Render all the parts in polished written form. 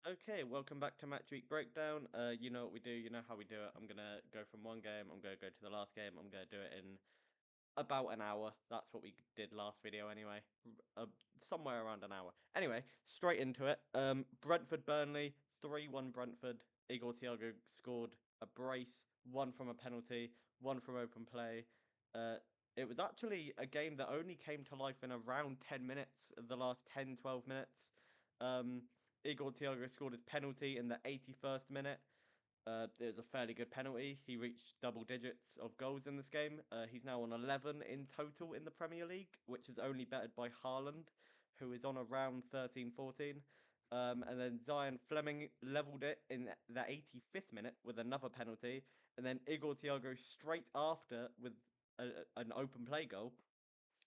Okay, welcome back to Match Week Breakdown. You know what we do, you know how we do it. I'm gonna go from one game, I'm gonna go to the last game, I'm gonna do it in about an hour. That's what we did last video anyway. Uh, Somewhere around an hour. Anyway, straight into it. Brentford Burnley, 3-1 Brentford. Igor Thiago scored a brace, one from a penalty, one from open play. Uh, it was actually a game that only came to life in around 10 minutes, the last 10, 12 minutes. Um, Igor Thiago scored his penalty in the 81st minute. It was a fairly good penalty. He reached double digits of goals in this game. He's now on 11 in total in the Premier League, which is only bettered by Haaland, who is on around 13, 14. And then Zion Fleming levelled it in the 85th minute with another penalty. And then Igor Thiago straight after with an open play goal.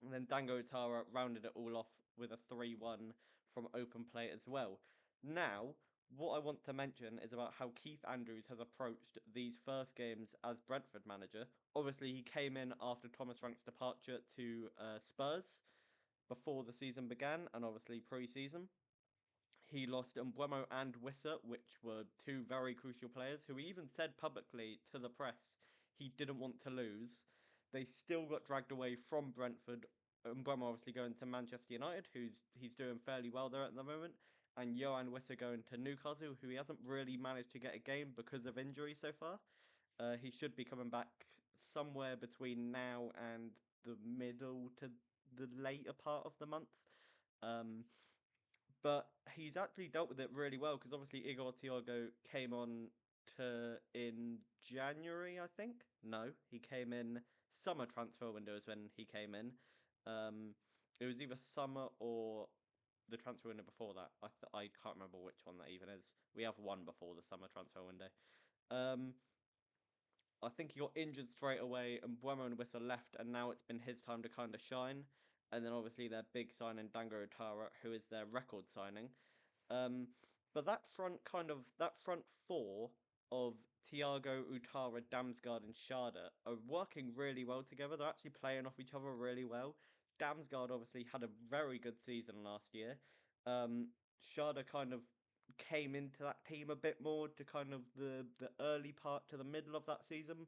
And then Dango Tara rounded it all off with a 3-1 from open play as well. Now, what I want to mention is about how Keith Andrews has approached these first games as Brentford manager. Obviously, he came in after Thomas Frank's departure to Spurs before the season began, and obviously pre-season. He lost Mbeumo and Wissa, which were two very crucial players who he even said publicly to the press he didn't want to lose. They still got dragged away from Brentford. Mbeumo obviously going to Manchester United, he's doing fairly well there at the moment, and Johan Wissa going to Newcastle, who he hasn't really managed to get a game because of injury so far. He should be coming back somewhere between now and the middle to the later part of the month. Um, but he's actually dealt with it really well because obviously Igor Thiago came on to in January, I think. No, he came in summer transfer window is when he came in. It was either summer or the transfer window before that. I can't remember which one that even is. We have one before the summer transfer window. Um, I think he got injured straight away, and Buemo and Wissa left, and now it's been his time to kind of shine. And then obviously their big signing, Dango Otara, who is their record signing. Um, but that front four of Tiago, Utara, Damsgaard, and Sharda are working really well together. They're actually playing off each other really well. Damsgaard obviously had a very good season last year. Um, Sharda kind of came into that team a bit more to kind of the early part to the middle of that season.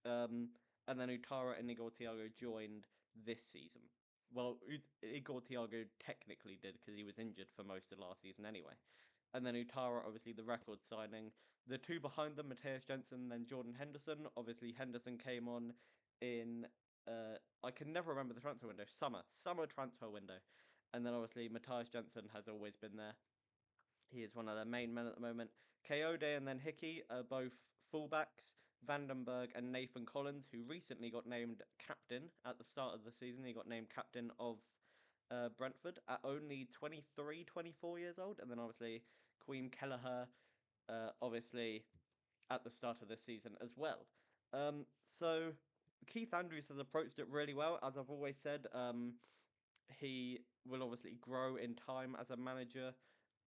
Um, and then Utara and Igor Thiago joined this season. Well, Igor Thiago technically did because he was injured for most of last season anyway. And then Utara, obviously the record signing. The two behind them, Matthias Jensen and then Jordan Henderson. Obviously Henderson came on in I can never remember the transfer window. Summer transfer window. And then obviously Matthias Jensen has always been there. He is one of their main men at the moment. Kayode and then Hickey are both fullbacks. Vandenberg and Nathan Collins, who recently got named captain at the start of the season. He got named captain of Brentford at only 23, 24 years old. And then obviously Queen Kelleher, obviously at the start of this season as well. So Keith Andrews has approached it really well. As I've always said, he will obviously grow in time as a manager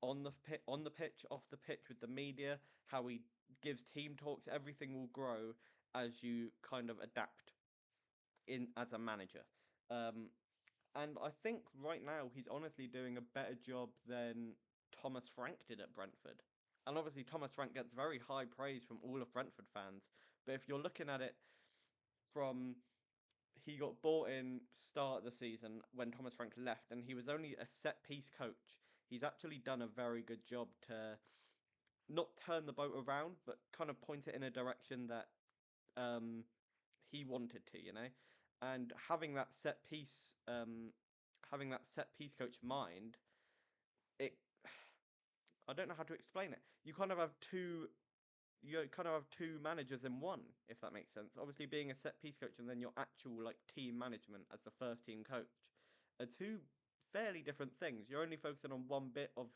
on the pitch, off the pitch with the media, how he gives team talks, everything will grow as you kind of adapt in as a manager. Um, and I think right now he's honestly doing a better job than Thomas Frank did at Brentford. And obviously Thomas Frank gets very high praise from all of Brentford fans. But if you're looking at it from he got bought in start of the season when Thomas Frank left, and he was only a set piece coach. He's actually done a very good job to not turn the boat around, but kind of point it in a direction that um, he wanted to, you know. And having that set piece coach mind, it I don't know how to explain it. You kind of have two managers in one, if that makes sense. Obviously, being a set piece coach and then your actual like team management as the first team coach are two fairly different things. You're only focusing on one bit of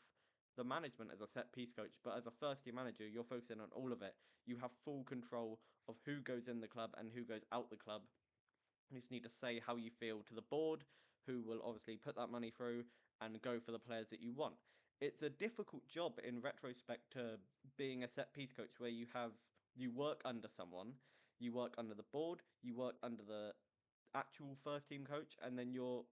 the management as a set piece coach, but as a first team manager, you're focusing on all of it. You have full control of who goes in the club and who goes out the club. You just need to say how you feel to the board, who will obviously put that money through and go for the players that you want. It's a difficult job in retrospect to being a set piece coach where you work under someone, you work under the board, you work under the actual first team coach, and then you're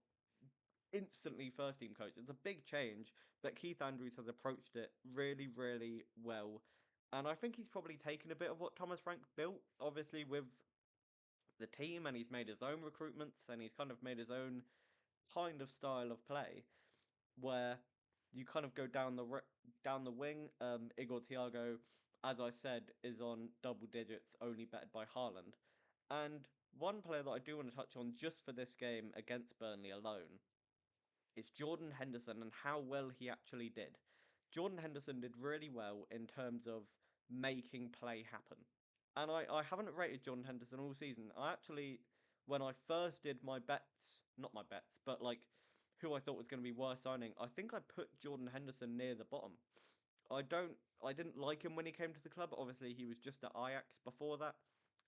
instantly first team coach. It's a big change, but Keith Andrews has approached it really, really well. And I think he's probably taken a bit of what Thomas Frank built, obviously, with the team, and he's made his own recruitments, and he's kind of made his own kind of style of play where you kind of go down the wing. Igor Thiago, as I said, is on double digits, only betted by Haaland. And one player that I do want to touch on just for this game against Burnley alone is Jordan Henderson and how well he actually did. Jordan Henderson did really well in terms of making play happen. And I haven't rated Jordan Henderson all season. I actually, when I first did my bets, not my bets, but like who I thought was going to be worth signing, I think I put Jordan Henderson near the bottom. I didn't like him when he came to the club. Obviously, he was just at Ajax before that.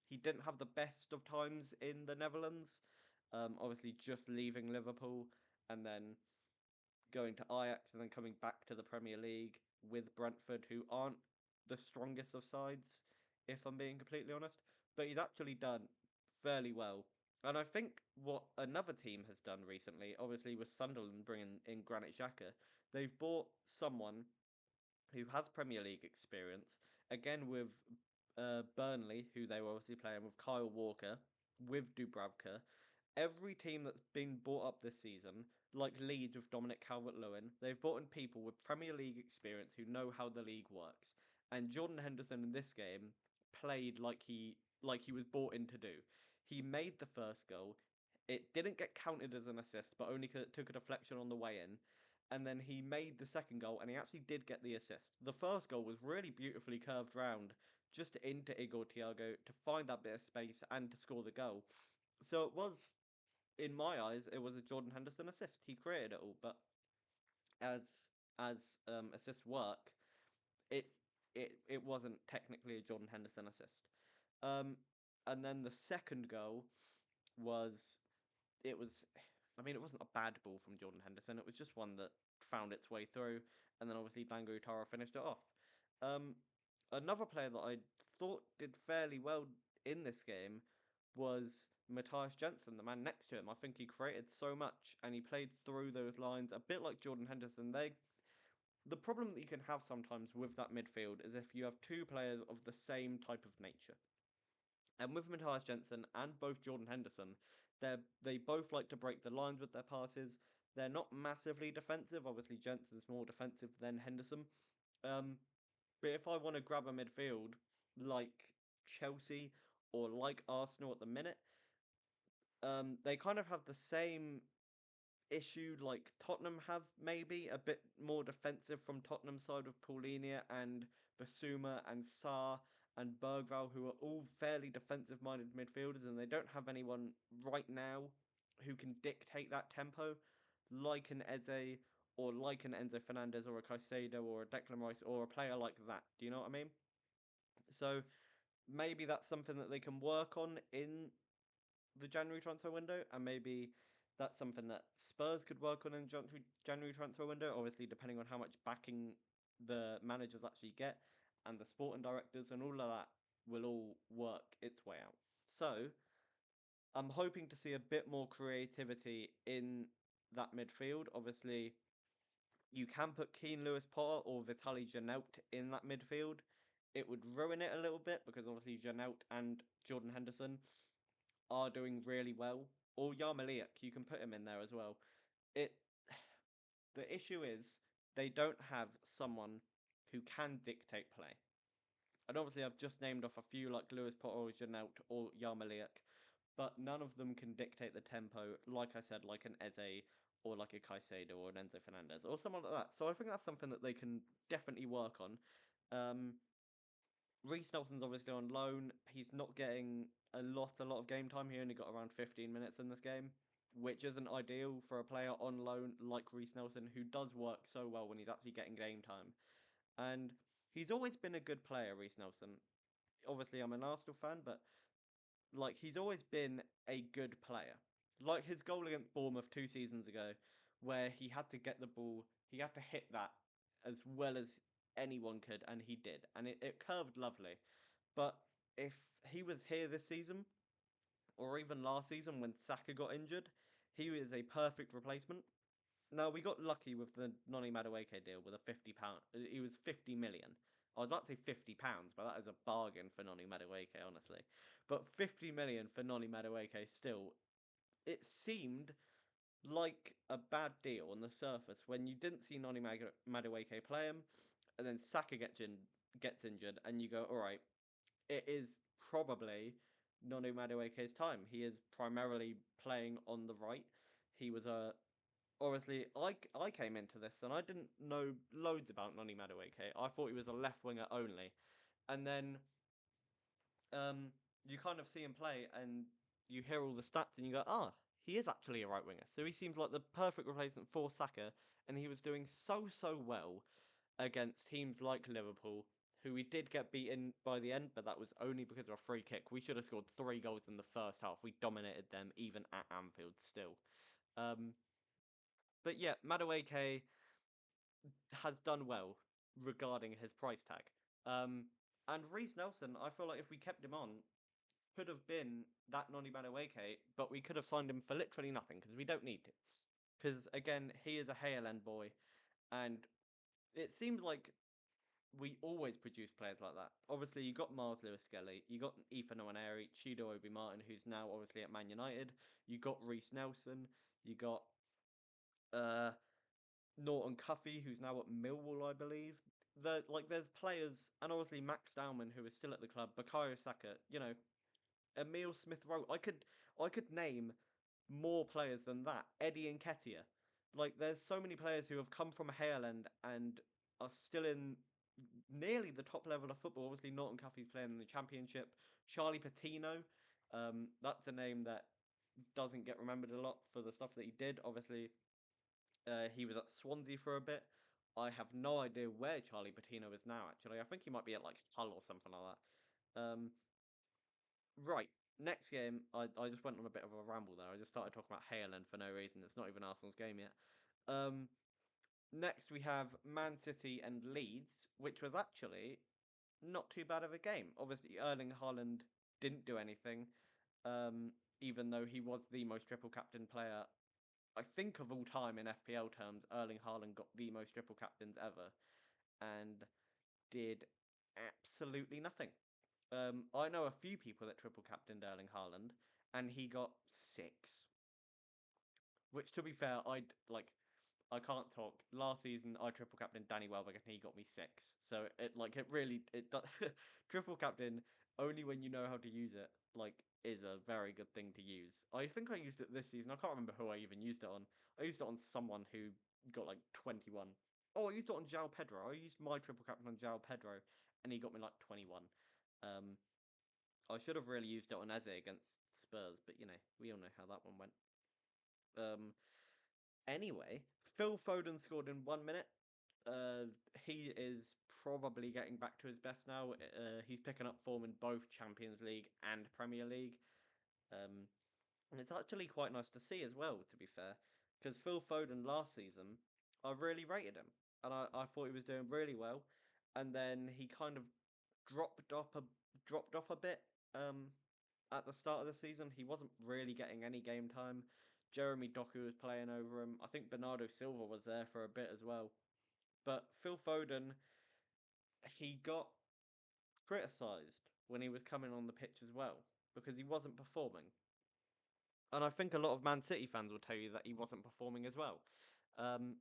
He didn't have the best of times in the Netherlands. Obviously, just leaving Liverpool and then going to Ajax and then coming back to the Premier League with Brentford, who aren't the strongest of sides, if I'm being completely honest. But he's actually done fairly well. And I think what another team has done recently, obviously with Sunderland bringing in Granit Xhaka, they've bought someone who has Premier League experience, again with Burnley, who they were obviously playing with Kyle Walker, with Dubravka. Every team that's been bought up this season, like Leeds with Dominic Calvert-Lewin, they've brought in people with Premier League experience who know how the league works. And Jordan Henderson in this game played like he was brought in to do. He made the first goal. It didn't get counted as an assist, but only took a deflection on the way in. And then he made the second goal, and he actually did get the assist. The first goal was really beautifully curved round, just into Igor Thiago to find that bit of space and to score the goal. So it was, in my eyes, it was a Jordan Henderson assist. He created it all, but as assists work, it it wasn't technically a Jordan Henderson assist. Um, and then the second goal was it was I mean it wasn't a bad ball from Jordan Henderson. It was just one that found its way through, and then obviously Bangu Tara finished it off. Um, Another player that I thought did fairly well in this game was Matthias Jensen, the man next to him. I think he created so much and he played through those lines a bit like Jordan Henderson. The problem that you can have sometimes with that midfield is if you have two players of the same type of nature. And with Matthias Jensen and both Jordan Henderson, they both like to break the lines with their passes. They're not massively defensive. Obviously, Jensen's more defensive than Henderson. Um, but if I want to grab a midfield like Chelsea or like Arsenal at the minute, they kind of have the same issue like Tottenham have, maybe a bit more defensive from Tottenham side of Paulinia and Basuma and Sarr and Bergval, who are all fairly defensive minded midfielders, and they don't have anyone right now who can dictate that tempo like an Eze or like an Enzo Fernandez or a Caicedo or a Declan Rice or a player like that. Do you know what I mean? So maybe that's something that they can work on in the January transfer window, and maybe that's something that Spurs could work on in the January transfer window. Obviously, depending on how much backing the managers actually get, and the sporting directors, and all of that will all work its way out. So I'm hoping to see a bit more creativity in that midfield. Obviously, you can put Keane Lewis Potter or Vitaly Janelt in that midfield. It would ruin it a little bit because obviously Janelt and Jordan Henderson are doing really well. Or Yarmoliuk, you can put him in there as well. It the issue is they don't have someone who can dictate play. And obviously I've just named off a few like Lewis Potter or Janelt or Yarmoliuk, but none of them can dictate the tempo, like I said, like an Eze or like a Caicedo or an Enzo Fernandez or someone like that. So I think that's something that they can definitely work on. Um, Reece Nelson's obviously on loan. He's not getting a lot of game time. He only got around 15 minutes in this game, which isn't ideal for a player on loan like Reece Nelson, who does work so well when he's actually getting game time. And he's always been a good player, Reece Nelson. Obviously, I'm an Arsenal fan, but like he's always been a good player. Like his goal against Bournemouth 2 seasons ago, where he had to get the ball, he had to hit that as well as anyone could, and he did. And it curved lovely. But if he was here this season, or even last season when Saka got injured, he is a perfect replacement. Now we got lucky with the Noni Madueke deal with a £50. It was 50 million. I was about to say £50, but that is a bargain for Noni Madueke, honestly. But 50 million for Noni Madueke still, it seemed like a bad deal on the surface when you didn't see Noni Madueke play him, and then Saka gets injured, and you go, all right, it is probably Noni Madueke's time. He is primarily playing on the right. He was a obviously I came into this and I didn't know loads about Noni Madueke. I thought he was a left winger only, and then you kind of see him play and you hear all the stats and you go, ah, he is actually a right winger. So he seems like the perfect replacement for Saka, and he was doing so well against teams like Liverpool, who we did get beaten by the end, but that was only because of a free kick. We should have scored 3 goals in the first half. We dominated them even at Anfield still. Um, but yeah, Madueke has done well regarding his price tag. Um, and Reece Nelson, I feel like if we kept him on, could have been that Noni Madueke, but we could have signed him for literally nothing because we don't need to. Because again, he is a Hale End boy, and it seems like we always produce players like that. Obviously, you got Miles Lewis Skelly, you got Ethan Owaneri, Chido Obi Martin, who's now obviously at Man United. You got Reece Nelson, you got uh Norton Cuffy, who's now at Millwall, I believe. There's players, and obviously Max Dowman, who is still at the club. Vicario Saka, Emil Smith Rowe. I could name more players than that. Eddie Nketiah. Like, there's so many players who have come from Hale End and are still in nearly the top level of football. Obviously, Norton Cuffy's playing in the Championship. Charlie Patino, that's a name that doesn't get remembered a lot for the stuff that he did. Obviously, he was at Swansea for a bit. I have no idea where Charlie Patino is now, actually. I think he might be at, like, Hull or something like that. Right, next game, I just went on a bit of a ramble there. I just started talking about Hale End for no reason. It's not even Arsenal's game yet. Um, Next, we have Man City and Leeds, which was actually not too bad of a game. Obviously, Erling Haaland didn't do anything, even though he was the most triple captain player, I think, of all time in FPL terms. Erling Haaland got the most triple captains ever and did absolutely nothing. I know a few people that triple captained Erling Haaland, and he got 6. Which, to be fair, I can't talk. Last season, I triple captained Danny Welbeck and he got me 6. So it really it does triple captain only when you know how to use it. Is a very good thing to use. I think I used it this season. I can't remember who I even used it on. I used it on someone who got like 21. Oh, I used it on João Pedro. I used my triple captain on João Pedro, and he got me like 21. Um, I should have really used it on Eze against Spurs, but we all know how that one went. Um, Anyway, Phil Foden scored in 1 minute. Uh, he is probably getting back to his best now. He's picking up form in both Champions League and Premier League. Um, and it's actually quite nice to see as well, to be fair. Because Phil Foden last season, I really rated him. And I thought he was doing really well. And then he kind of dropped off a dropped off a bit at the start of the season. He wasn't really getting any game time. Jeremy Doku was playing over him. I think Bernardo Silva was there for a bit as well. But Phil Foden, he got criticised when he was coming on the pitch as well because he wasn't performing. And I think a lot of Man City fans will tell you that he wasn't performing as well. Um,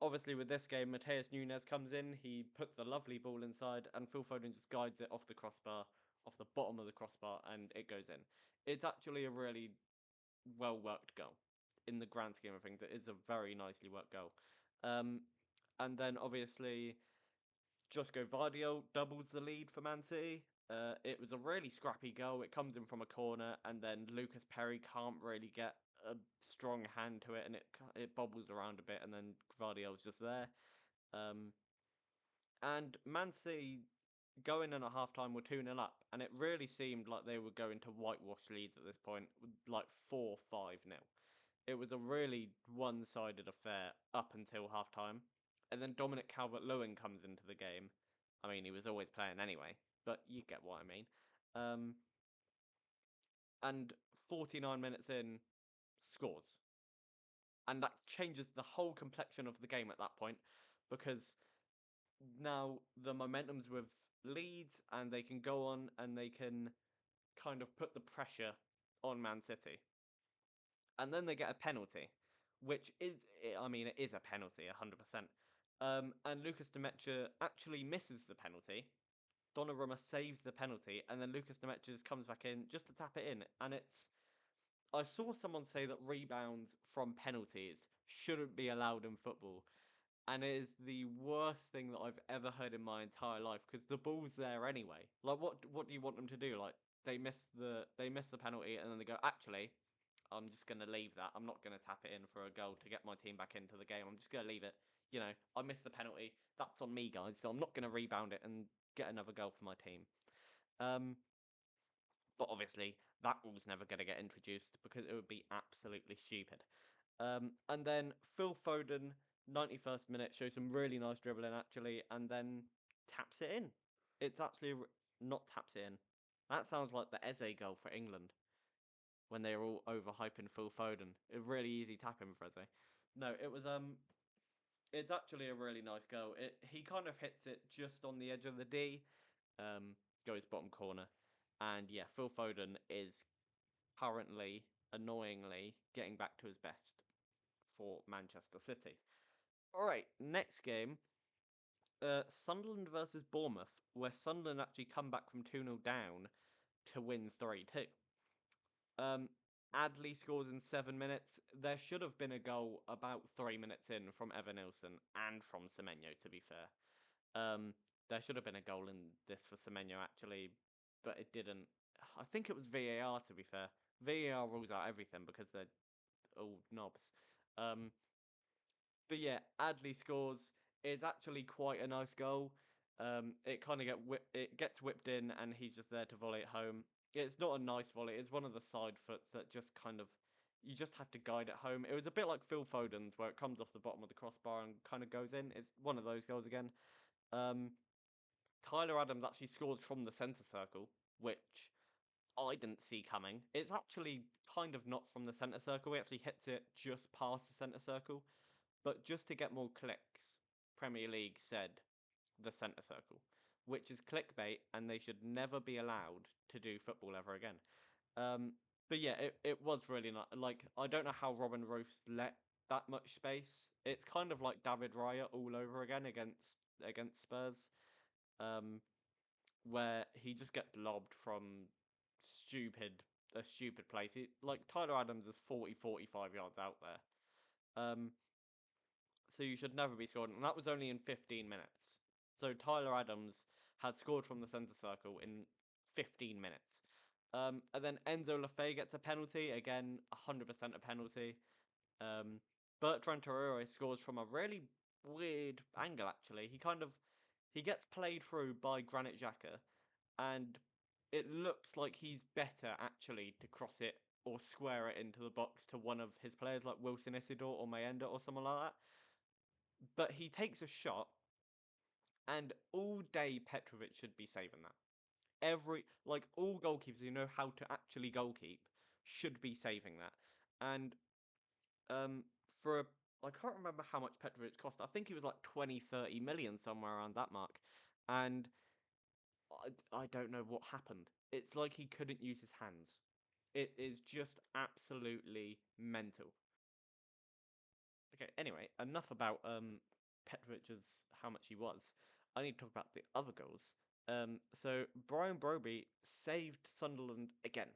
Obviously, with this game, Mateus Nunes comes in, he puts a lovely ball inside, and Phil Foden just guides it off the crossbar, off the bottom of the crossbar, and it goes in. It's actually a really well worked goal. In the grand scheme of things, it is a very nicely worked goal. Um, and then obviously, Josko Vardio doubles the lead for Man City. It was a really scrappy goal. It comes in from a corner, and then Lucas Perry can't really get a strong hand to it, and it bobbles around a bit, and then Gvardio's just there. Um, and Man City going in at half time were 2-0 up, and it really seemed like they were going to whitewash Leeds at this point, like 4-5-0. It was a really one sided affair up until half time. And then Dominic Calvert Lewin comes into the game. I mean, he was always playing anyway, but you get what I mean. Um, and 49 minutes in, scores. and that changes the whole complexion of the game at that point, because now the momentum's with Leeds, and they can go on and they can kind of put the pressure on Man City. And then they get a penalty, which is, I mean, it is a penalty, 100%. And Lucas Demetra actually misses the penalty. Donnarumma saves the penalty, and then Lucas Demetra comes back in just to tap it in. And I saw someone say that rebounds from penalties shouldn't be allowed in football, and it is the worst thing that I've ever heard in my entire life, because the ball's there anyway. Like, what do you want them to do? Like, they miss the penalty, and then they go, actually, I'm just gonna leave that. I'm not gonna tap it in for a goal to get my team back into the game. I'm just gonna leave it. You know, I missed the penalty. That's on me, guys. So I'm not gonna rebound it and get another goal for my team. Um, but obviously that rule's never gonna get introduced because it would be absolutely stupid. And then Phil Foden, 91st minute, shows some really nice dribbling actually, and then taps it in. It's actually not taps it in. That sounds like the Eze goal for England when they were all overhyping Phil Foden. A really easy tap in for Eze. No, it's actually a really nice goal. He kind of hits it just on the edge of the D, goes bottom corner, and yeah, Phil Foden is currently annoyingly getting back to his best for Manchester City. All right, next game, Sunderland versus Bournemouth, where Sunderland actually come back from 2-0 down to win 3-2. Um, Adley scores in 7 minutes. There should have been a goal about 3 minutes in from Evan Nilsson and from Semenyo, to be fair. There should have been a goal in this for Semenyo, actually, but it didn't. I think it was VAR, to be fair. VAR rules out everything because they're all knobs. Um, but yeah, Adley scores. It's actually quite a nice goal. It kind of it gets whipped in, and he's just there to volley it home. It's not a nice volley. It's one of the side foots that just kind of you just have to guide it home. It was a bit like Phil Foden's, where it comes off the bottom of the crossbar and kind of goes in. It's one of those goals again. Um, Tyler Adams actually scores from the centre circle, which I didn't see coming. It's actually kind of not from the centre circle. He actually hits it just past the centre circle. But just to get more clicks, Premier League said the centre circle, which is clickbait, and they should never be allowed to do football ever again. Um, but yeah, it was really not like I don't know how Robin Roofs let that much space. It's kind of like David Raya all over again against Spurs, um, where he just gets lobbed from stupid a stupid place. Like Tyler Adams is 40-45 yards out there. So you should never be scored. And that was only in 15 minutes. So Tyler Adams had scored from the centre circle in 15 minutes. And then Enzo Lefebvre gets a penalty. Again, 100% a penalty. Um, Bertrand Traore scores from a really weird angle, actually. He gets played through by Granit Xhaka, and it looks like he's better, actually, to cross it or square it into the box to one of his players, like Wilson Isidore or Mayenda or someone like that. But he takes a shot, and all day Petrovic should be saving that. All goalkeepers who know how to actually goalkeep should be saving that. And um, for a, I can't remember how much Petrovic cost. I think he was like 20, 30 million, somewhere around that mark. And I don't know what happened. It's like he couldn't use his hands. It is just absolutely mental. Okay, anyway, enough about Petrovic's how much he was. I need to talk about the other goals. So Brian Broby saved Sunderland again.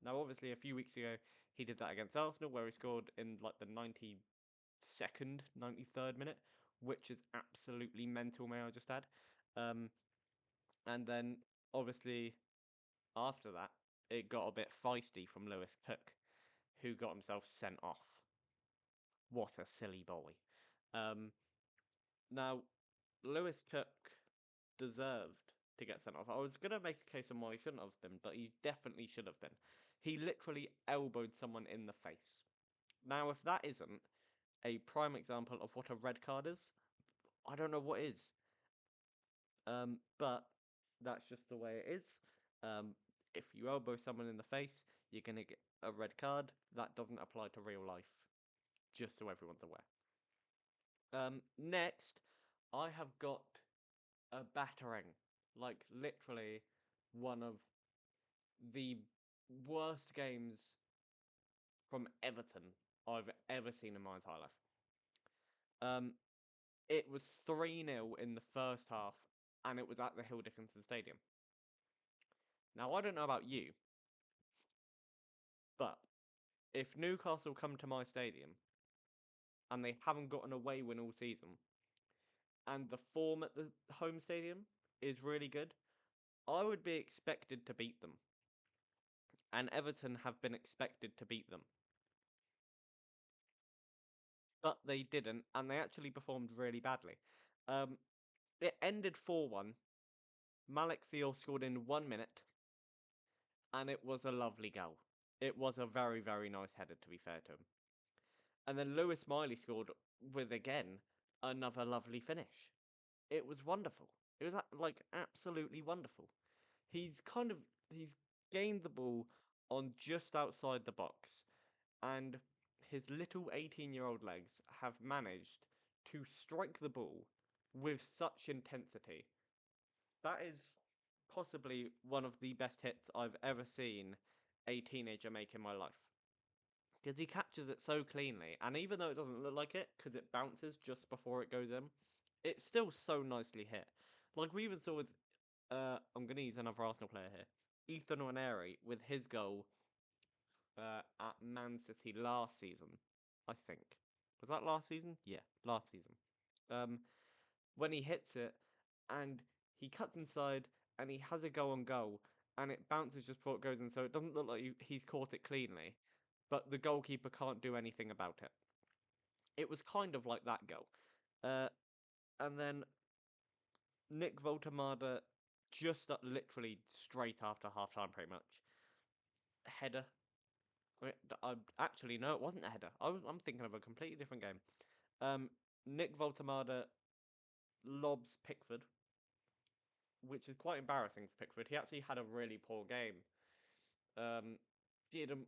Now, obviously, a few weeks ago he did that against Arsenal, where he scored in like the 92nd, 93rd minute, which is absolutely mental. May I just add? Um, and then obviously after that, it got a bit feisty from Lewis Cook, who got himself sent off. What a silly boy. Um, Now, Lewis Cook deserved to get sent off. I was going to make a case on why he shouldn't have been, but he definitely should have been. He literally elbowed someone in the face. Now, if that isn't a prime example of what a red card is, I don't know what is. But that's just the way it is. If you elbow someone in the face, you're going to get a red card. That doesn't apply to real life. just so everyone's aware. Next, I have got a battering, like literally one of the worst games from Everton I've ever seen in my entire life. Um, it was 3-0 in the first half, and it was at the Hill Dickinson Stadium. Now, I don't know about you, but if Newcastle come to my stadium and they haven't got an away win all season, and the form at the home stadium is really good, I would be expected to beat them. And Everton have been expected to beat them. But they didn't, and they actually performed really badly. Um, it ended 4-1. Malik Thiel scored in 1 minute, and it was a lovely goal. It was a very, very nice header, to be fair to him. And then Lewis Miley scored with, again, another lovely finish. It was wonderful. It was, like, absolutely wonderful. He's gained the ball on just outside the box, and his little 18-year-old legs have managed to strike the ball with such intensity. That is possibly one of the best hits I've ever seen a teenager make in my life. Because he catches it so cleanly, and even though it doesn't look like it, because it bounces just before it goes in, it's still so nicely hit. Like we even saw with, I'm going to use another Arsenal player here, Ethan Nwaneri, with his goal at Man City last season, I think. Was that last season? Yeah, last season. Um, when he hits it and he cuts inside and he has a go on goal and it bounces just before it goes in, so it doesn't look like he's caught it cleanly, but the goalkeeper can't do anything about it. It was kind of like that goal. And then Nick Voltemada just literally straight after half time, pretty much. Header. Actually, no, it wasn't a header. I'm thinking of a completely different game. Nick Voltemada lobs Pickford, which is quite embarrassing for Pickford. He actually had a really poor game. Didn't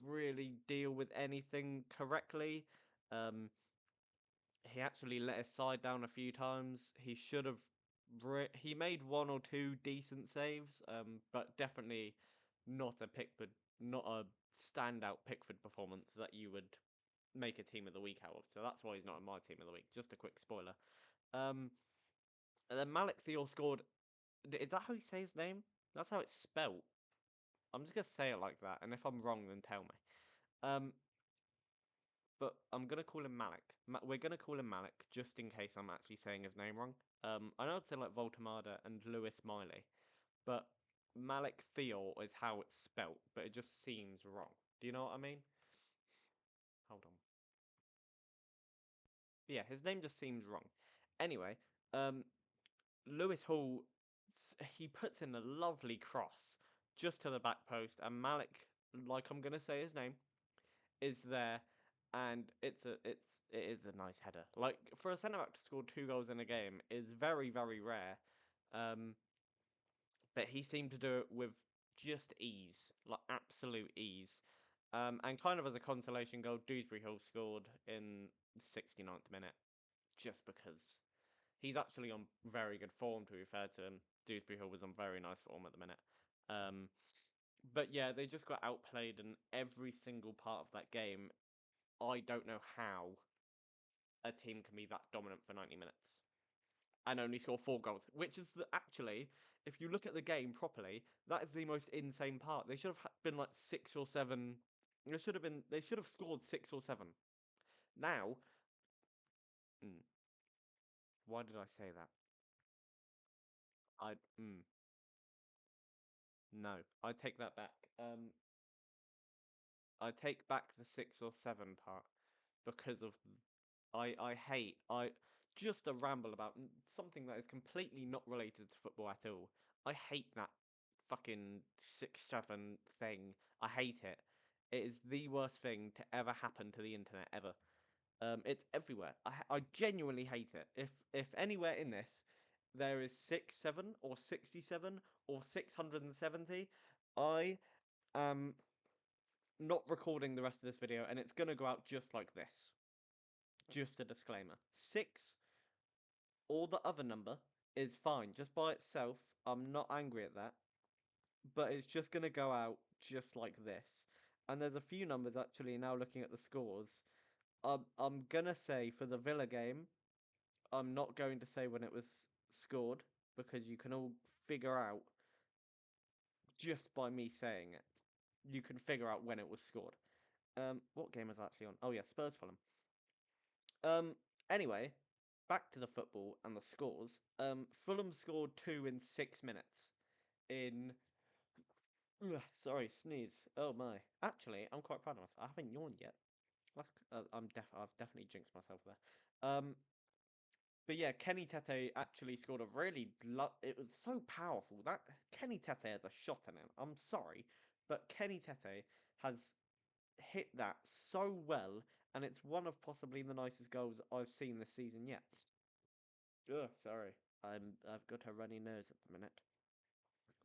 really deal with anything correctly. Um, he actually let his side down a few times. He should have. He made one or two decent saves, but definitely not a standout Pickford performance that you would make a team of the week out of. So that's why he's not in my team of the week. Just a quick spoiler. And then Malik Thiel scored. Is that how you say his name? That's how it's spelt. I'm just gonna say it like that, and if I'm wrong, then tell me. Um, but I'm gonna call him Malik. We're gonna call him Malik just in case I'm actually saying his name wrong. I know I'd say like Voltemada and Lewis Miley, but Malik Thiel is how it's spelt, but it just seems wrong. Do you know what I mean? Hold on. Yeah, his name just seems wrong. Anyway, um, Lewis Hall, he puts in a lovely cross just to the back post, and Malik, like I'm gonna say his name, is there, and it is a nice header. Like for a centre back to score 2 goals in a game is very, very rare. Um, but he seemed to do it with just ease, like absolute ease. And kind of as a consolation goal, Dewsbury Hill scored in 69th minute, just because he's actually on very good form, to be fair to him. Dewsbury Hill was on very nice form at the minute. But yeah, they just got outplayed in every single part of that game. I don't know how a team can be that dominant for 90 minutes and only score 4 goals, which is actually, if you look at the game properly, that is the most insane part. They should have been like 6 or 7. They should have scored 6 or 7. Now, why did I say that? I No, I take that back. I take back the 6 or 7 part because of I hate I just a ramble about something that is completely not related to football at all. I hate that fucking 6-7 thing. I hate it. It is the worst thing to ever happen to the internet ever. It's everywhere. I genuinely hate it. If anywhere in this there is 6-7 or 67 or 670, I am not recording the rest of this video, and it's gonna go out just like this. Just a disclaimer. 6 or the other number is fine. Just by itself, I'm not angry at that. But it's just going to go out just like this. And there's a few numbers actually now looking at the scores. I'm going to say for the Villa game, I'm not going to say when it was scored because you can all figure out just by me saying it. You can figure out when it was scored. What game was actually on? Oh yeah, Spurs Fulham. Um, anyway, back to the football and the scores. Fulham scored 2 in 6 minutes. In ugh, sorry, sneeze. Oh my. Actually, I'm quite proud of myself. I haven't yawned yet. That's I've definitely jinxed myself there. But yeah, Kenny Tete actually scored a really it was so powerful. That Kenny Tete has a shot in him. I'm sorry, but Kenny Tete has hit that so well, and it's one of possibly the nicest goals I've seen this season yet. Ugh, sorry. I've got a runny nose at the minute.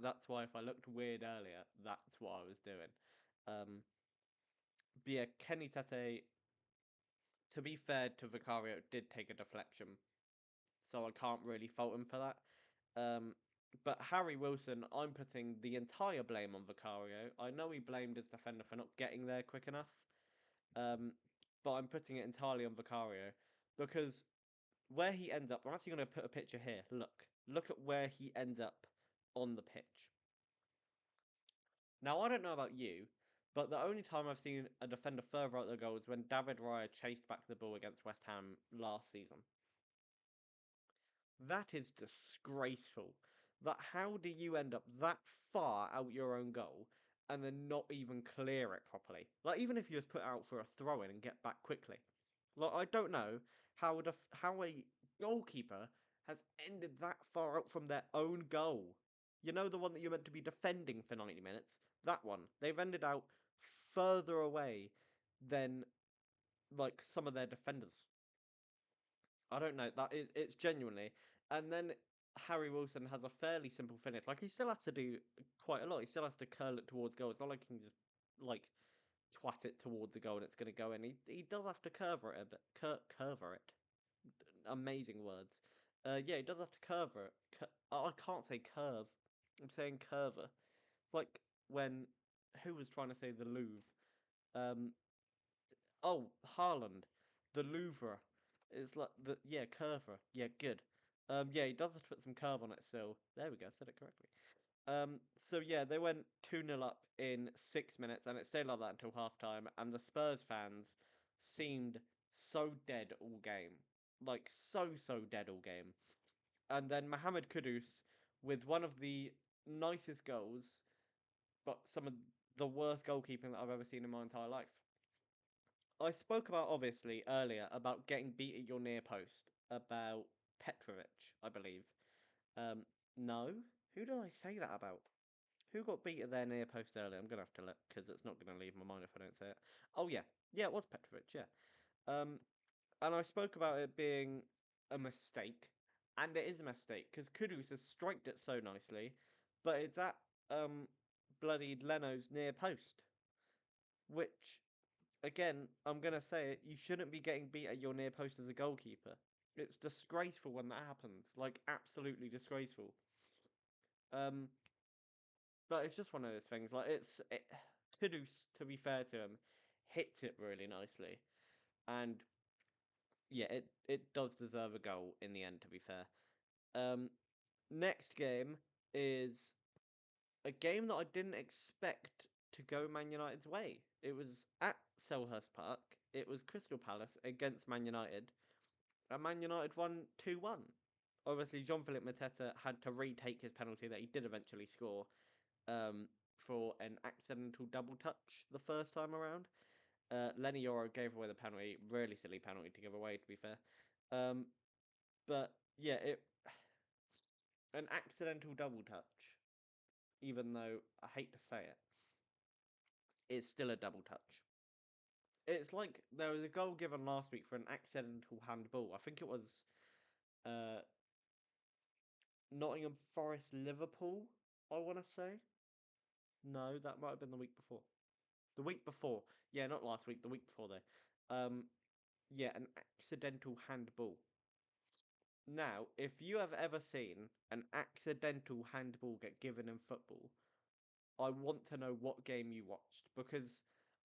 That's why if I looked weird earlier, that's what I was doing. Um, but yeah, Kenny Tete, to be fair to Vicario, did take a deflection, so I can't really fault him for that. But Harry Wilson, I'm putting the entire blame on Vicario. I know he blamed his defender for not getting there quick enough, um, but I'm putting it entirely on Vicario because where he ends up, I'm actually going to put a picture here. Look at where he ends up on the pitch. Now, I don't know about you, but the only time I've seen a defender further out the goal was when David Raya chased back the ball against West Ham last season. That is disgraceful. That how do you end up that far out your own goal and then not even clear it properly? Like even if you just put out for a throw in and get back quickly. Like I don't know how a goalkeeper has ended that far out from their own goal. You know the one that you're meant to be defending for 90 minutes? That one. They've ended out further away than like some of their defenders. I don't know. It's genuinely. And then Harry Wilson has a fairly simple finish. Like he still has to do quite a lot. He still has to curl it towards goal. It's not like he can just like twat it towards the goal and it's going to go in. He does have to curve it a bit. Curve it. Amazing words. Yeah, he does have to curve it. I can't say curve. I'm saying curver. It's like when who was trying to say the Louvre? Um, Oh, Haaland, the Louvre. It's like the curver. Yeah, good. Yeah, he does have to put some curve on it still. There we go, said it correctly. So yeah, they went 2-0 up in 6 minutes, and it stayed like that until half time. And the Spurs fans seemed so dead all game, like so dead all game. And then Mohamed Kudus with one of the nicest goals, but some of the worst goalkeeping that I've ever seen in my entire life. I spoke about obviously earlier about getting beat at your near post about Petrovic, I believe. Um, no, who did I say that about? Who got beat at their near post earlier? I'm gonna have to look because it's not gonna leave my mind if I don't say it. Oh yeah, yeah, it was Petrovic. Yeah, and I spoke about it being a mistake, and it is a mistake because Kudus has striked it so nicely, but it's at bloody Leno's near post, which again, I'm gonna say it. You shouldn't be getting beat at your near post as a goalkeeper. It's disgraceful when that happens. Like absolutely disgraceful. Um, but it's just one of those things. Like Kudus, to be fair to him, hits it really nicely, and yeah, it does deserve a goal in the end. To be fair, next game is a game that I didn't expect to go Man United's way. It was at Selhurst Park. It was Crystal Palace against Man United. And Man United won 2-1. Obviously, Jean-Philippe Mateta had to retake his penalty that he did eventually score um, for an accidental double touch the first time around. Lenny Yoro gave away the penalty. Really silly penalty to give away, to be fair. Um, but yeah, it an accidental double touch, even though I hate to say it, it's still a double touch. It's like there was a goal given last week for an accidental handball. I think it was uh, Nottingham Forest Liverpool, I want to say. No, that might have been the week before. The week before. Yeah, not last week, the week before though. Yeah, an accidental handball. Now, if you have ever seen an accidental handball get given in football, I want to know what game you watched because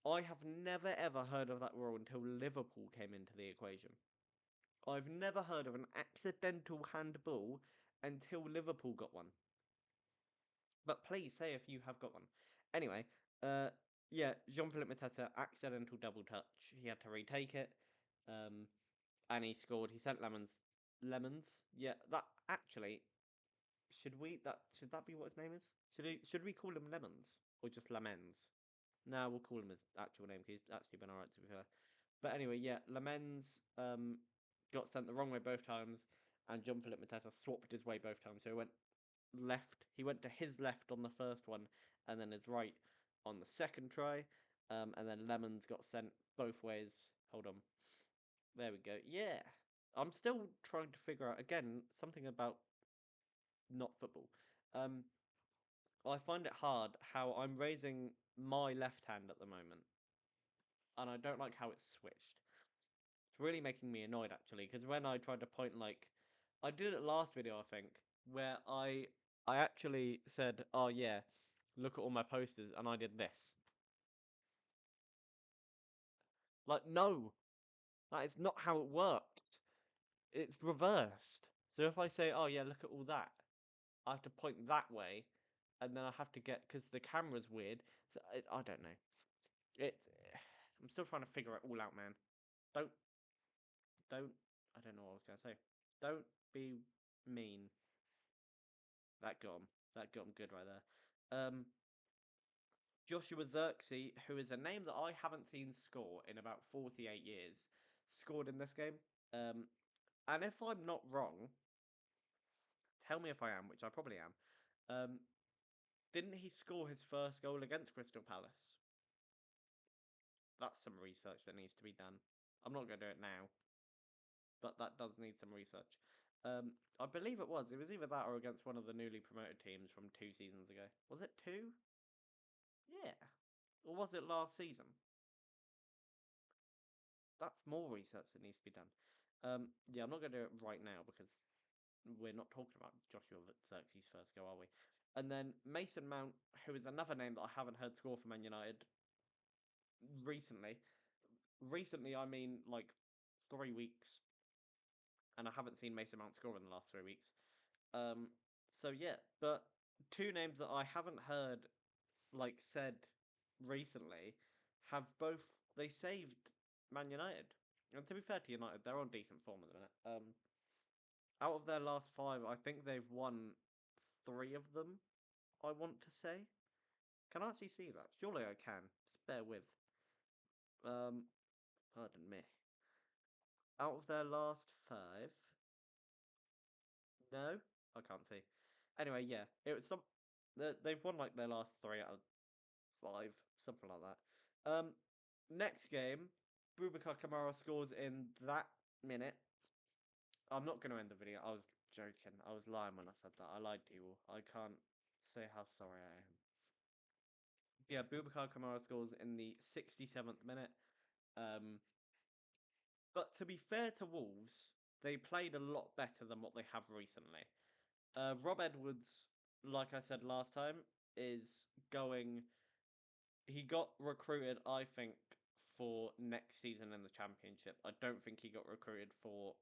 I have never ever heard of that rule until Liverpool came into the equation. I've never heard of an accidental handball until Liverpool got one. But please say if you have got one. Anyway, uh, yeah, Jean-Philippe Mateta, accidental double touch. He had to retake it, and he scored. He sent lemons. Yeah, that actually should that be what his name is? Should we call him Lemons or just Lamens? No, we'll call him his actual name. 'Cause he's actually been alright to be fair. But anyway, yeah, Lamens got sent the wrong way both times, and John Philip Mateta swapped his way both times. So he went left. He went to his left on the first one, and then his right on the second try. And then Lemons got sent both ways. Hold on. There we go. Yeah. I'm still trying to figure out again something about not football. Um, I find it hard how I'm raising my left hand at the moment, and I don't like how it's switched. It's really making me annoyed actually, because when I tried to point like, I did it last video I think, where I actually said, oh yeah, look at all my posters, and I did this. Like no, that is not how it works. It's reversed. So if I say, oh yeah, look at all that, I have to point that way, and then I have to get because the camera's weird. So I don't know. It's I'm still trying to figure it all out, man. Don't don't I don't know what I was gonna say. Don't be mean. That got him. That got him good right there. Joshua Xerxes, who is a name that I haven't seen score in about 48 years, scored in this game. Um, and if I'm not wrong, tell me if I am, which I probably am. Um, didn't he score his first goal against Crystal Palace? That's some research that needs to be done. I'm not going to do it now, but that does need some research. I believe it was. It was either that or against one of the newly promoted teams from 2 seasons ago. Was it two? Yeah. Or was it last season? That's more research that needs to be done. Yeah, I'm not going to do it right now because we're not talking about Joshua Xerxes' first go, are we? And then Mason Mount, who is another name that I haven't heard score for Man United recently. Recently, I mean like 3 weeks, and I haven't seen Mason Mount score in the last 3 weeks. Um, so yeah, but two names that I haven't heard like said recently have both they saved Man United. And to be fair to United, they're on decent form at the minute. Out of their last five, I think they've won three of them. I want to say, can I actually see that? Surely I can. Just bear with. Um, pardon me. Out of their last five, no, I can't see. Anyway, yeah, it was some. They've won like their last three out of five, something like that. Next game, Boubacar Kamara scores in that minute. I'm not going to end the video. I was joking. I was lying when I said that. I lied to you all. I can't say how sorry I am. Yeah, Boubacar Kamara scores in the 67th minute. Um, but to be fair to Wolves, they played a lot better than what they have recently. Rob Edwards, like I said last time, is going. He got recruited, I think, for next season in the Championship. I don't think he got recruited for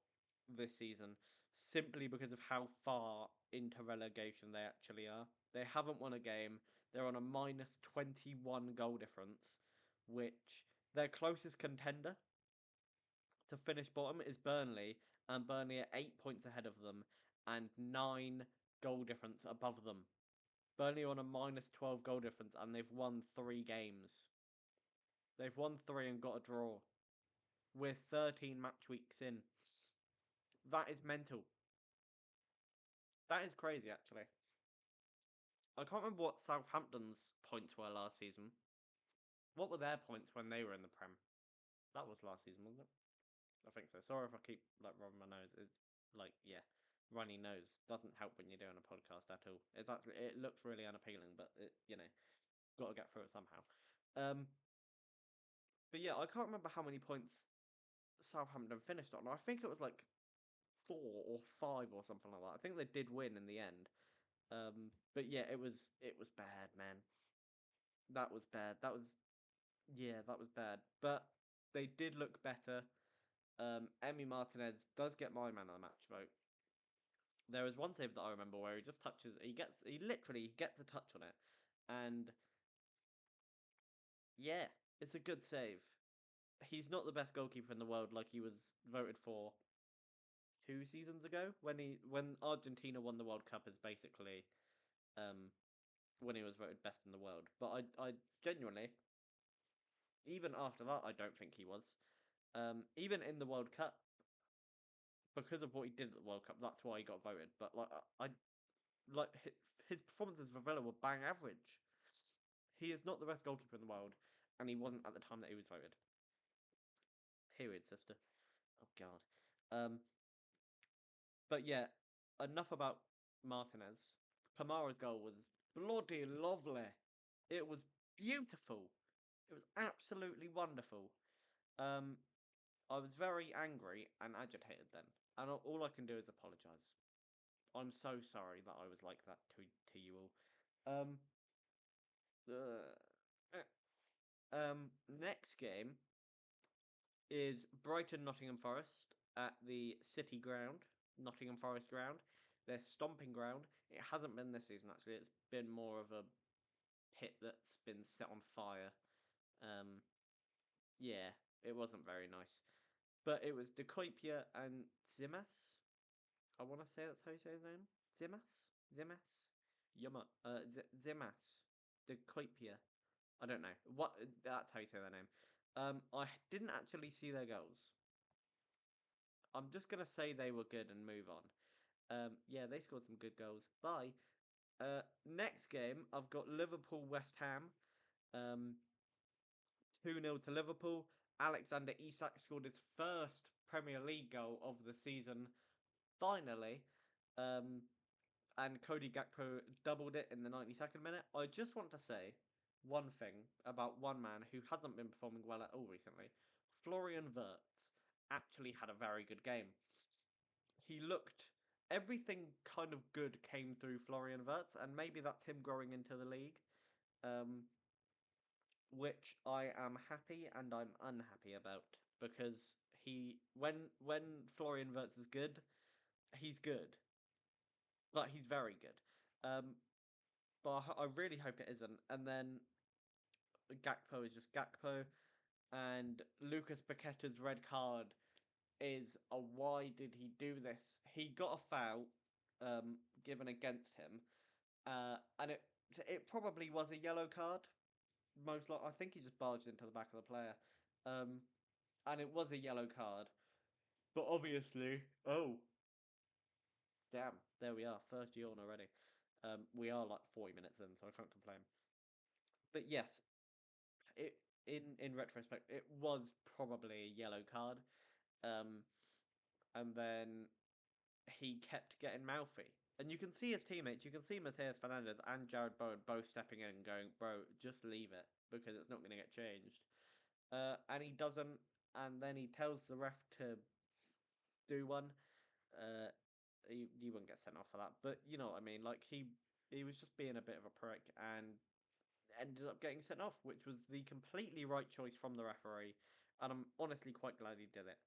this season simply because of how far into relegation they actually are. They haven't won a game. They're on a minus 21 goal difference, which their closest contender to finish bottom is Burnley, and Burnley are 8 points ahead of them and 9 goal difference above them. Burnley are on a minus 12 goal difference, and they've won 3 games. They've won three and got a draw. We're 13 match weeks in. That is mental. That is crazy, actually. I can't remember what Southampton's points were last season. What were their points when they were in the Prem? That was last season, wasn't it? I think so. Sorry if I keep like rubbing my nose. It's like yeah, runny nose doesn't help when you're doing a podcast at all. It's actually it looks really unappealing, but got to get through it somehow. Um, but yeah, I can't remember how many points Southampton finished on. I think it was like 4 or 5 or something like that. I think they did win in the end. But yeah, it was bad, man. That was bad. That was bad. But they did look better. Emi Martinez does get my man of the match vote. There is one save that I remember where he just touches. He literally gets a touch on it, and yeah, it's a good save. He's not the best goalkeeper in the world, like he was voted for 2 seasons ago when Argentina won the World Cup. Is basically um, when he was voted best in the world. But I genuinely, even after that, I don't think he was. Even in the World Cup, because of what he did at the World Cup, that's why he got voted. But like I like his performances for Villa were bang average. He is not the best goalkeeper in the world, and he wasn't at the time that he was voted. Period, sister. Oh God. But yeah, enough about Martinez. Kamara's goal was bloody lovely. It was beautiful. It was absolutely wonderful. Um, I was very angry and agitated then, and all I can do is apologise. I'm so sorry that I was like that to you all. Um, next game is Brighton Nottingham Forest at the City Ground, Nottingham Forest ground. Their stomping ground. It hasn't been this season actually. It's been more of a pit that's been set on fire. Um, yeah, it wasn't very nice. But it was De Kuipia and Zimas. I want to say that's how you say his name. Zimas? Zimas? Yuma. Zimas. De Kuipia. I don't know. What? That's how you say their name. I didn't actually see their goals. I'm just gonna say they were good and move on. Yeah, they scored some good goals. Bye. Next game, I've got Liverpool West Ham. 2-0 to Liverpool. Alexander Isak scored his first Premier League goal of the season, finally. Um, and Cody Gakpo doubled it in the 92nd minute. I just want to say one thing about one man who hasn't been performing well at all recently. Florian Wirtz actually had a very good game. He looked everything kind of good came through Florian Wirtz, and maybe that's him growing into the league. Um, which I am happy and I'm unhappy about because when Florian Wirtz is good, he's good. Like he's very good. But I really hope it isn't. And then Gakpo is just Gakpo, and Lucas Paqueta's red card is a why did he do this? He got a foul given against him, and it probably was a yellow card. Most like I think he just barged into the back of the player, um, and it was a yellow card. But obviously, oh damn, there we are, first yawn already. We are like 40 minutes in, so I can't complain. But yes, it in retrospect, it was probably a yellow card. Um, and then he kept getting mouthy. And you can see his teammates, you can see Mateus Fernandez and Jared Bowen both stepping in and going, bro, just leave it because it's not going to get changed. And he doesn't, and then he tells the ref to do one. Uh, you wouldn't get sent off for that, but you know what I mean. Like he was just being a bit of a prick and ended up getting sent off, which was the completely right choice from the referee, and I'm honestly quite glad he did it.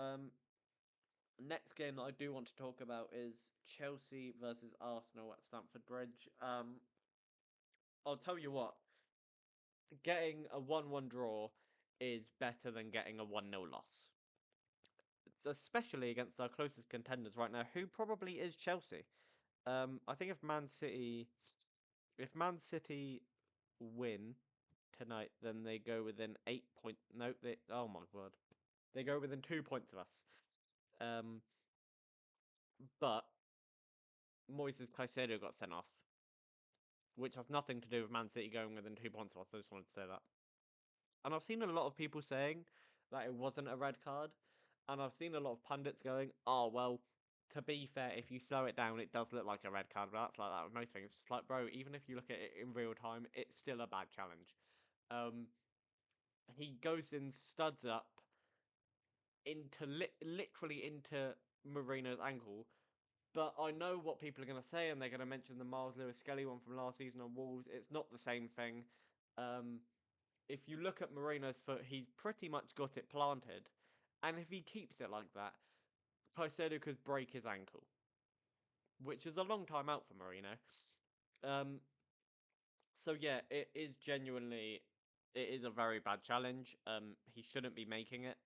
Um, Next game that I do want to talk about is Chelsea versus Arsenal at Stamford Bridge. I'll tell you what, getting a 1-1 draw is better than getting a 1-0 loss. It's especially against our closest contenders right now, who probably is Chelsea. I think if Man City win tonight, then they go within 8 points. No, oh my word, they go within 2 points of us. Um, but Moises Caicedo got sent off, which has nothing to do with Man City going within 2 points of us. I just wanted to say that. And I've seen a lot of people saying that it wasn't a red card, and I've seen a lot of pundits going, "Oh well, to be fair, if you slow it down, it does look like a red card." But that's like that with most things. It's just like, bro, even if you look at it in real time, it's still a bad challenge. Um, he goes in, studs up, literally into Moreno's ankle. But I know what people are going to say, and they're going to mention the Miles Lewis Skelly one from last season on Wolves. It's not the same thing. If you look at Moreno's foot, he's pretty much got it planted, and if he keeps it like that, Caicedo could break his ankle, which is a long time out for Moreno. So yeah, it is genuinely, it is a very bad challenge. He shouldn't be making it.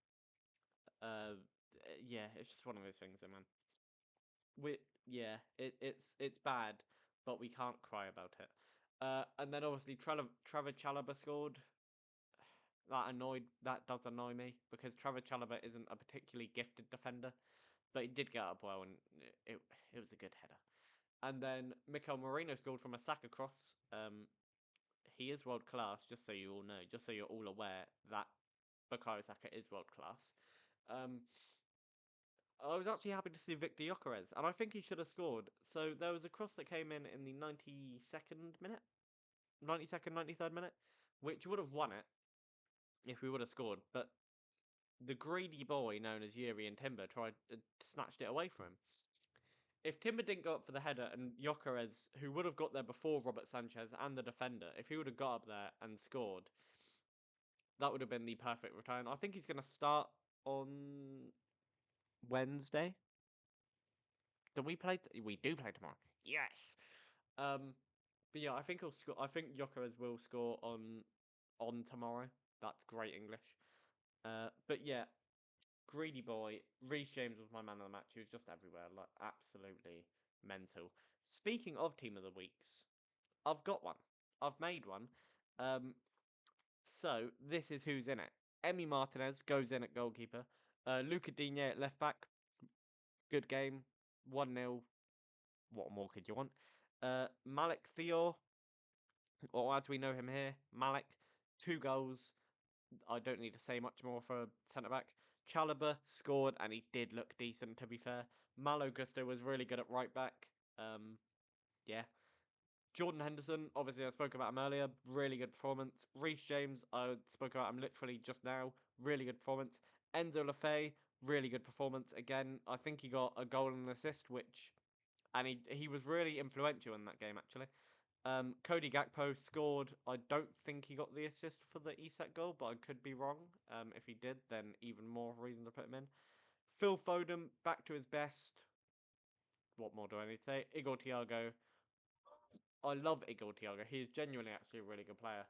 Yeah, it's just one of those things, man. Yeah, it's bad, but we can't cry about it. And then obviously Trevor Chalobah scored. That does annoy me because Trevor Chalobah isn't a particularly gifted defender, but he did get up well and it was a good header. And then Mikel Merino scored from a Saka cross. He is world class, just so you all know, just so you're all aware that Bukayo Saka is world class. I was actually happy to see Victor Gyökeres, and I think he should have scored. So there was a cross that came in the 92nd minute, 92nd, 93rd minute, which would have won it if we would have scored. But the greedy boy known as Yuri and Timber tried snatched it away from him. If Timber didn't go up for the header and Gyökeres, who would have got there before Robert Sanchez and the defender, if he would have got up there and scored, that would have been the perfect return. I think he's going to start on Wednesday. Do we play? We do play tomorrow. Yes. But yeah, I think he'll score. I think Gyökeres will score on tomorrow. That's great English. But yeah, greedy boy. Reece James was my man of the match. He was just everywhere, like absolutely mental. Speaking of team of the weeks, I've got one. I've made one. So this is who's in it. Emi Martinez goes in at goalkeeper. Luca Digne at left back. Good game. 1-0. What more could you want? Malik Theo, or as we know him here, Malik, 2 goals. I don't need to say much more for centre back. Chalobah scored, and he did look decent, to be fair. Malo Gusto was really good at right back. Yeah. Jordan Henderson, obviously I spoke about him earlier, really good performance. Reece James, I spoke about him literally just now, really good performance. Enzo Lefebvre, really good performance. Again, I think he got a goal and an assist, and he was really influential in that game, actually. Cody Gakpo scored. I don't think he got the assist for the Isak goal, but I could be wrong. If he did, then even more reason to put him in. Phil Foden, back to his best. What more do I need to say? Igor Thiago. I love Igor Thiago. He is genuinely actually a really good player.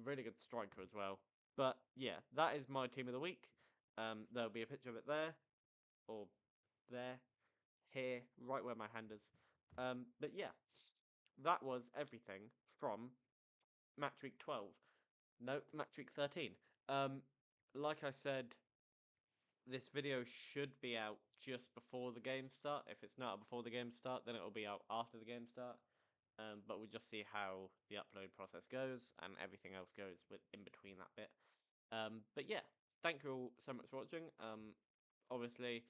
Really good striker as well. But yeah, that is my team of the week. There'll be a picture of it there, or there, here, right where my hand is. But yeah, that was everything from Match Week 12. No, Match Week 13. Like I said, this video should be out just before the game start. If it's not before the game start, then it'll be out after the game start. But we'll just see how the upload process goes and everything else goes in between that bit. But yeah, thank you all so much for watching. Obviously,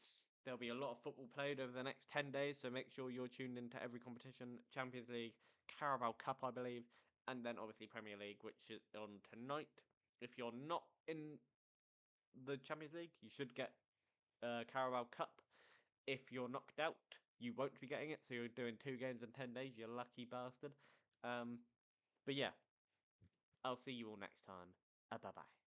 there'll be a lot of football played over the next 10 days, so make sure you're tuned into every competition. Champions League, Carabao Cup, I believe, and then obviously Premier League, which is on tonight. If you're not in the Champions League, you should get Carabao Cup. If you're knocked out, you won't be getting it, so you're doing 2 games in 10 days, you lucky bastard. But yeah, I'll see you all next time. Bye-bye.